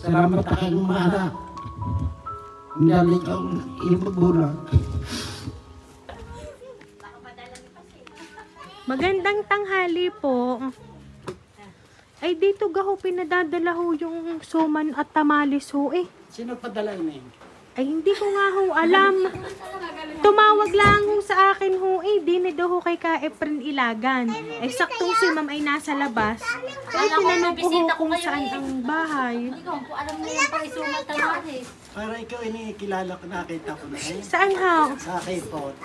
Salamat aking mga anak. Dahil ikaw iyong magulang. Magandang tanghali po. Ay, dito gaho pinadadala ho yung suman at tamales ho eh. Sino padala ini? Ay, hindi ko nga ho alam. Tumawag lang ho sa akin ho eh. Di na daw ho kay Ka Efren Ilagan. Ay, saktong si ma'am ay nasa labas. Ay, tinanong ko ho kung saan ang bahay. Hindi ko po alam na yung paisumat tamales. Para ikaw inikilala ko, nakita ko na eh. Saan ho? Sa K-Pot.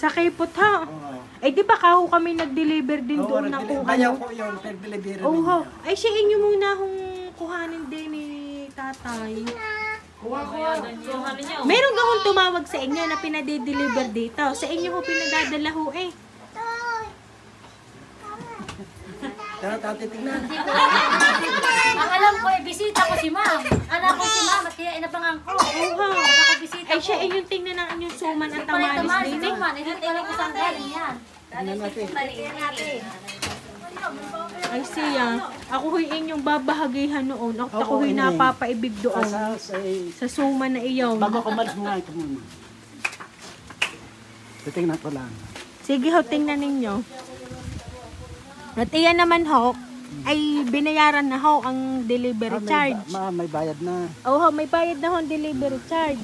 Sa Kipot ho? Oo. Ay, di ba ka ho kami nag-deliver din doon na kung Bayaw ano? ko yung pag-delivery Oo ho. ninyo. Ay, siya inyo muna hong kuhanin din ni tatay. Meron ka hong tumawag sa inyo na pinade-deliver dito. Sa inyo ho pinadadala ho eh. Tara, tatitignan. Ang alam ko, bisita ko si ma'am. Anak ko si ma'am at kaya inabangan ko. Oo. Anak ko bisita Ay, ko. siya inyong tingnan ng inyong suman at Tamales tamales din eh. naman. Hindi ko alam kung saan galing yan. Tingnan natin. Ay, siya. Ako ho'y inyong babahagihan noon. At Oo, ako ho'y ini. napapaibig doon. Sa Sa suman na iyaw. bago ko malis mga ito muna. Titingnan ko lang. Sige ho, tingnan ninyo. At iyan naman ho, ay binayaran na ho ang delivery charge. May bayad na. Oo, may bayad na ho ang delivery charge.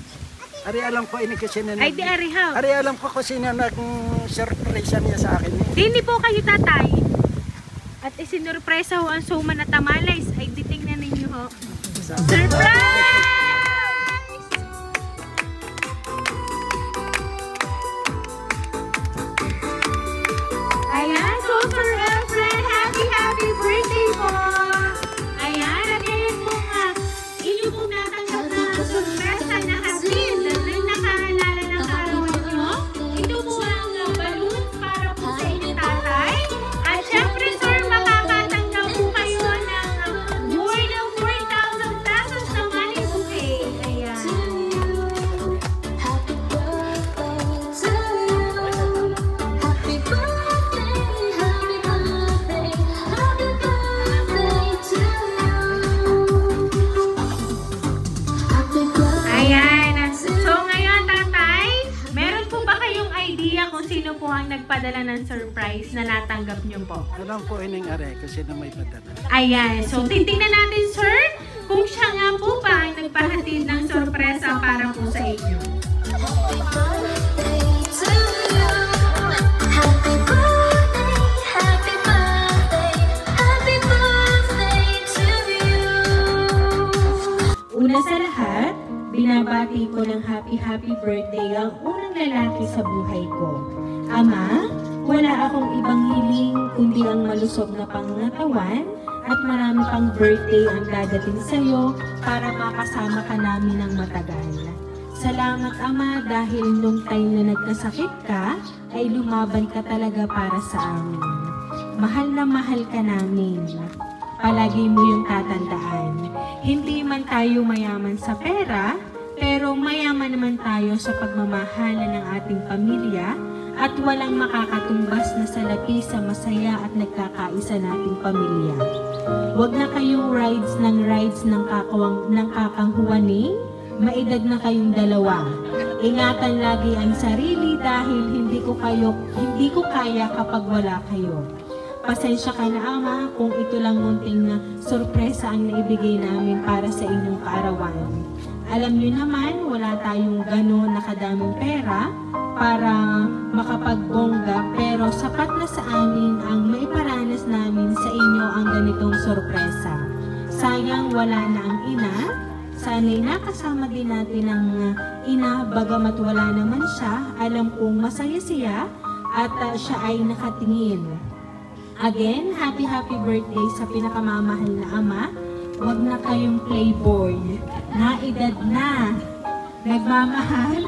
Ari alam ko ini kasi na. Ay, di ari ho. Ari alam ko kung sino nag-surprise niya sa akin. Dini po kayo tatay. At isinurpresa ho ang suman at tamales. Ay, di tingnan ninyo ho. Surprise! Ayan, so Sir Efren, happy birthday po! Ayan, at ngayon po nga, inyo pong natanggap na surpresa na hatid na nakaalala ng karawan nyo. Ito po ang balloons para po sa inyo tatay. At syempre sir, makakatanggap po kayo ng more than 4,000 pesos na money bouquet. Ayan. Ayan. So ngayon tatay, meron po ba kayong idea kung sino po ang nagpadala ng surprise na natanggap nyo po? Alam ko ining are kasi na may padala. Ayan. So titingnan natin sir kung siya nga po ba ang nagpahatid ng sorpresa para po sa inyo. Una sa lahat, binabati ko ng happy birthday ang unang lalaki sa buhay ko. Ama, wala akong ibang hiling kundi ang malusog na pangangatawan at marami pang birthday ang dadating sa'yo para makasama ka namin ng matagal. Salamat Ama dahil nung time na nagkasakit ka, ay lumaban ka talaga para sa amin. Mahal na mahal ka namin. Palagi mo yung tatandaan. Hindi man tayo mayaman sa pera, pero mayaman naman tayo sa pagmamahalan ng ating pamilya at walang makakatumbas na salapi sa masaya at nagkakaisa nating pamilya. Huwag na kayong rides ng kakanghuwaning, maedad na kayong dalawa. Ingatan lagi ang sarili dahil hindi ko kaya kapag wala kayo. Pasensya ka na Ama kung ito lang munting na sorpresa ang naibigay namin para sa inyong kaarawan. Alam niyo naman, wala tayong gano'n na kadaming pera para makapagbongga pero sapat na sa amin ang maiparanas namin sa inyo ang ganitong sorpresa. Sayang wala na ang ina, sana'y nakasama din natin ang ina bagamat wala naman siya, alam kong masaya siya at siya ay nakatingin. Again, happy birthday sa pinakamamahal na ama. Huwag na kayong playboy. Naedad na. Nagmamahal,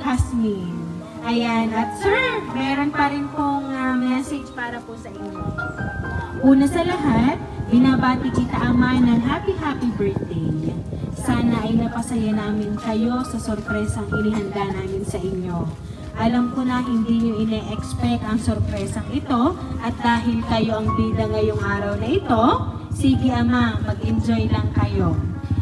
Hasmin. Ayan. At sir, meron pa rin pong message para po sa inyo. Una sa lahat, binabati kita Ama ng happy birthday. Sana ay napasaya namin kayo sa sorpresang inihanda namin sa inyo. Alam ko na hindi nyo ine-expect ang sorpresang ito at dahil kayo ang bida ngayong araw na ito, sige Ama, mag-enjoy lang kayo.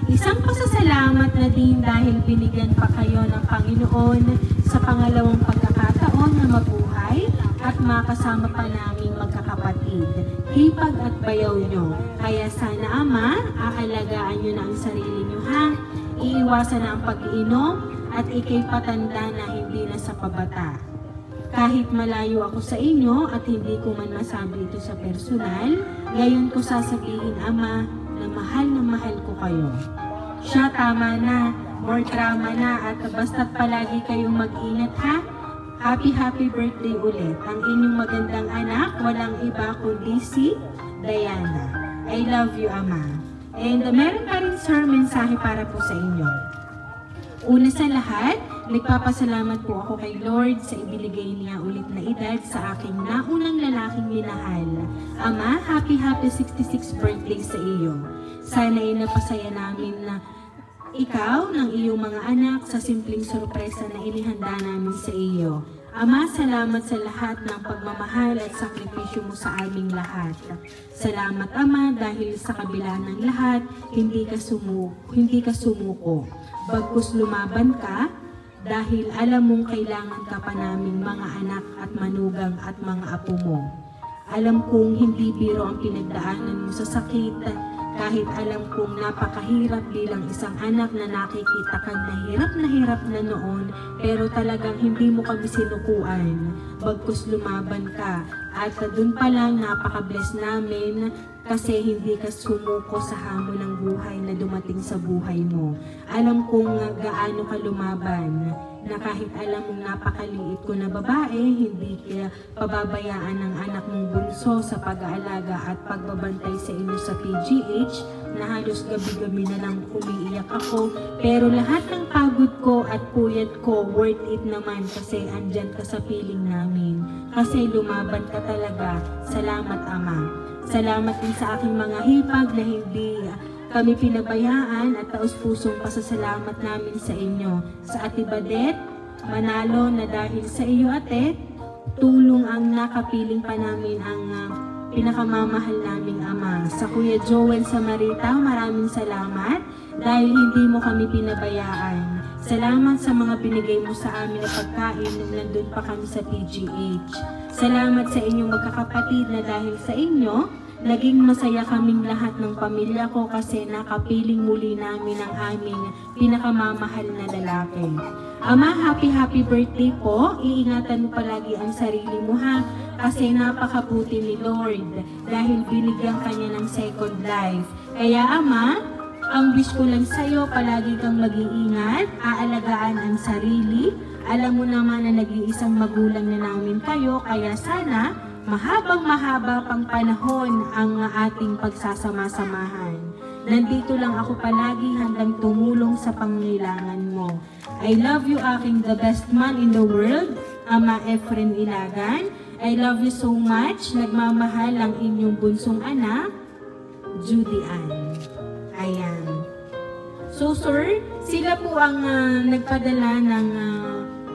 Isang pasasalamat na din dahil binigyan pa kayo ng Panginoon sa pangalawang pagkakataon na mabuhay at makasama pa naming magkakapatid. Hipag at bayaw nyo. Kaya sana Ama, aalagaan nyo na ang sarili nyo ha. Iiwasan na ang pag-iinom at ikay patanda na hindi na sa pabata. Kahit malayo ako sa inyo at hindi ko man masabi ito sa personal, ngayon ko sasabihin Ama na mahal ko kayo. Siya, tama na, more drama na at basta't palagi kayong mag-ingat ha. Happy birthday ulit. Ang inyong magandang anak, walang iba kundi si Diana. I love you Ama. And meron pa rin sir, mensahe para po sa inyo. Una sa lahat, nagpapasalamat po ako kay Lord sa ibinigay niya ulit na edad sa aking naunang lalaking minahal. Ama, happy 66th birthday sa iyo. Sana ay napasaya namin na ikaw ng iyong mga anak sa simpleng sorpresa na inihanda namin sa iyo. Ama, salamat sa lahat ng pagmamahal at sakripisyo mo sa aming lahat. Salamat Ama dahil sa kabila ng lahat, hindi ka sumuko. Bagkus lumaban ka dahil alam mong kailangan ka pa naming mga anak at manugang at mga apo mo. Alam kong hindi biro ang pinagdaanan mo sa sakit, kahit alam kong napakahirap bilang isang anak na nakikita kang hirap na noon, pero talagang hindi mo kami sinukuan. Bagkus lumaban ka, at dun pa lang napaka-bless namin kasi hindi ka sumuko sa hamon ng buhay na dumating sa buhay mo. Alam kong gaano ka lumaban, na kahit alam mong napakaliit ko na babae, hindi ka pababayaan ng anak mong bunso sa pag-aalaga at pagbabantay sa inyo sa PGH, na halos gabi-gabi na lang umiiyak ako. Pero lahat ng pagod ko at puyat ko, worth it naman kasi andyan ka sa piling namin. Kasi lumaban ka talaga. Salamat Ama. Salamat din sa aking mga hipag na hindi kami pinabayaan at taus-pusong pasasalamat namin sa inyo. Sa Ate Badet, Manalo na dahil sa iyo Ate, tulong ang nakapiling pa namin ang pinakamamahal naming Ama. Sa Kuya Joel Samarita, maraming salamat dahil hindi mo kami pinabayaan. Salamat sa mga binigay mo sa amin na pagkain nung nandun pa kami sa PGH. Salamat sa inyong magkakapatid na dahil sa inyo, naging masaya kaming lahat ng pamilya ko kasi nakapiling muli namin ang aming pinakamamahal na lalaki. Ama, happy birthday po. Iingatan mo palagi ang sarili mo ha, kasi napakabuti ni Lord dahil binigyan kanya ng second life. Kaya Ama, ang wish ko lang sa'yo, palagi kang mag-iingat, aalagaan ang sarili. Alam mo naman na nag-iisang magulang na namin kayo, kaya sana mahabang-mahaba pang panahon ang ating pagsasama-samahan. Nandito lang ako palagi handang tumulong sa pangangailangan mo. I love you aking the best man in the world, Ama Efren Ilagan. I love you so much. Nagmamahal ang inyong bunsong anak, Judy Ann. Ayan. So sir, sila po ang nagpadala ng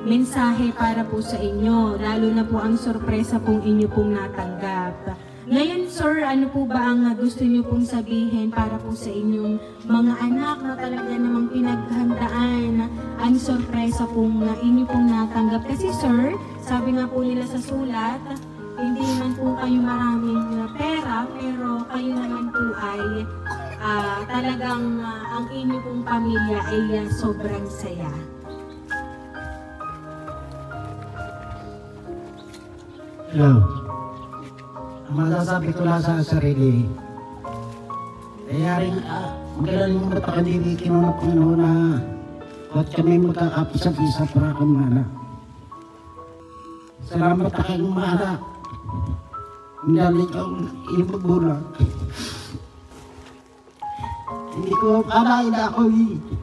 mensahe para po sa inyo, lalo na po ang sorpresa pong inyo pong natanggap. Ngayon sir, ano po ba ang gusto niyo pong sabihin para po sa inyong mga anak na talaga namang pinaghandaan ang sorpresa pong inyo pong natanggap? Kasi sir, sabi nga po nila sa sulat, hindi naman po kayo maraming pera, pero kayo naman po ay talagang ang inyo pong pamilya ay sobrang saya. Hello. Ang masasabi ko lang sa sarili, kaya rin magaling mo bata hindi kinunok ko na at kami magkakapisa-pisa para kang anak. Salamat aking mga anak. Hindi kang ipagulang. Hindi ko akalain na ako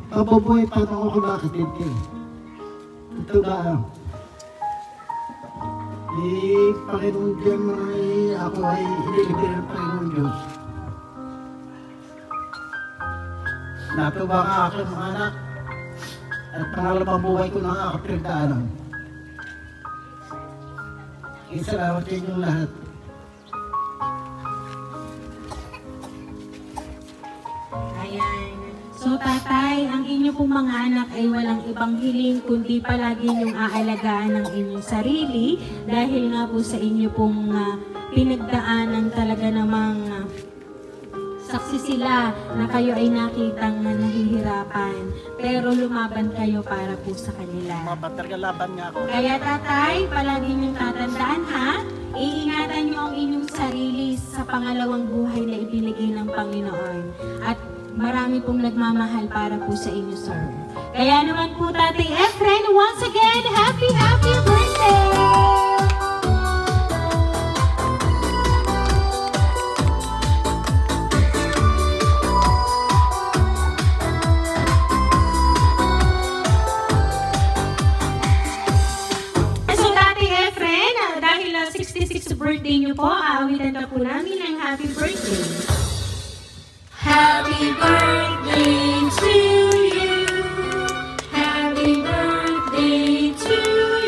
mabubuhay pa nung ako nakatinte. Ito na. Panginoon Diyos mo ako ay inilibir ng Panginoon Diyos. Natuwa ang aking mga anak at pangalawang buhay ko na kakapirdaanan. Salamat sa inyong lahat. Ayan. So tatay, ang inyo pong mga anak ay walang ibang hiling kundi palagi niyong aalagaan ang inyong sarili dahil nga po sa inyo pong pinagdaanan talaga namang saksi sila na kayo ay nakitang nahihirapan pero lumaban kayo para po sa kanila. Laban nga ako. Kaya tatay, palagi niyong tatandaan ha, iingatan niyo ang inyong sarili sa pangalawang buhay na ibinigay ng Panginoon. At marami pong nagmamahal para po sa inyo, sir. Kaya naman po, Tatay Efren, once again, happy birthday! So, Tatay Efren, dahil 66th birthday niyo po, aawitan na po namin ang happy birthday. Happy birthday to you. Happy birthday to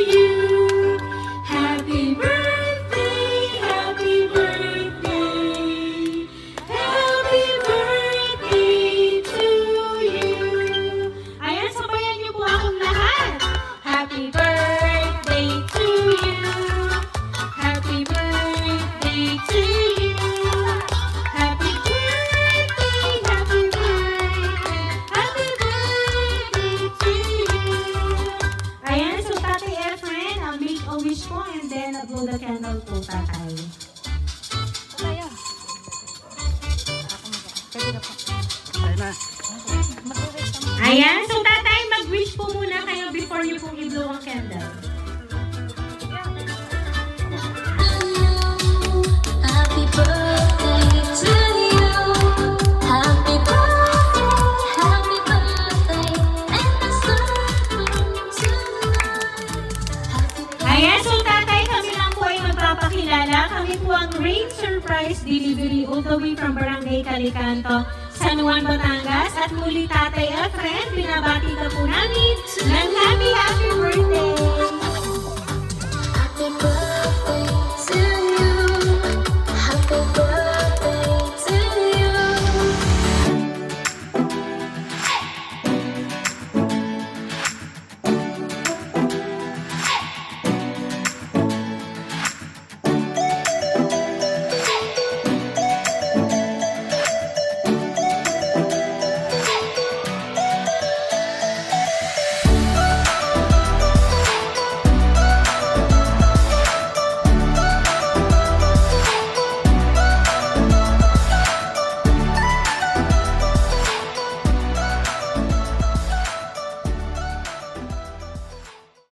you. Happy birthday, happy birthday. Happy birthday to you. Ayan, sabayan niyo po akong lahat. Happy birthday to you. Happy birthday to you. Happy birthday, happy birthday to you. Ayan, so Tatay Efren, make a wish po and then blow the candle po, Tatay. Ayan, so Tatay, mag-wish po muna kayo before niyo pong i-blow ang candle. Happy birthday to you. Happy birthday, and the sun tonight. Ayan, so Tatay, kami lang po ay magpapakilala. Kami po ang Rain Surprise Delivery all the way from Barangay Calicanto, San Juan, Batangas. At muli, Tatay Efren, binabati ka po namin ng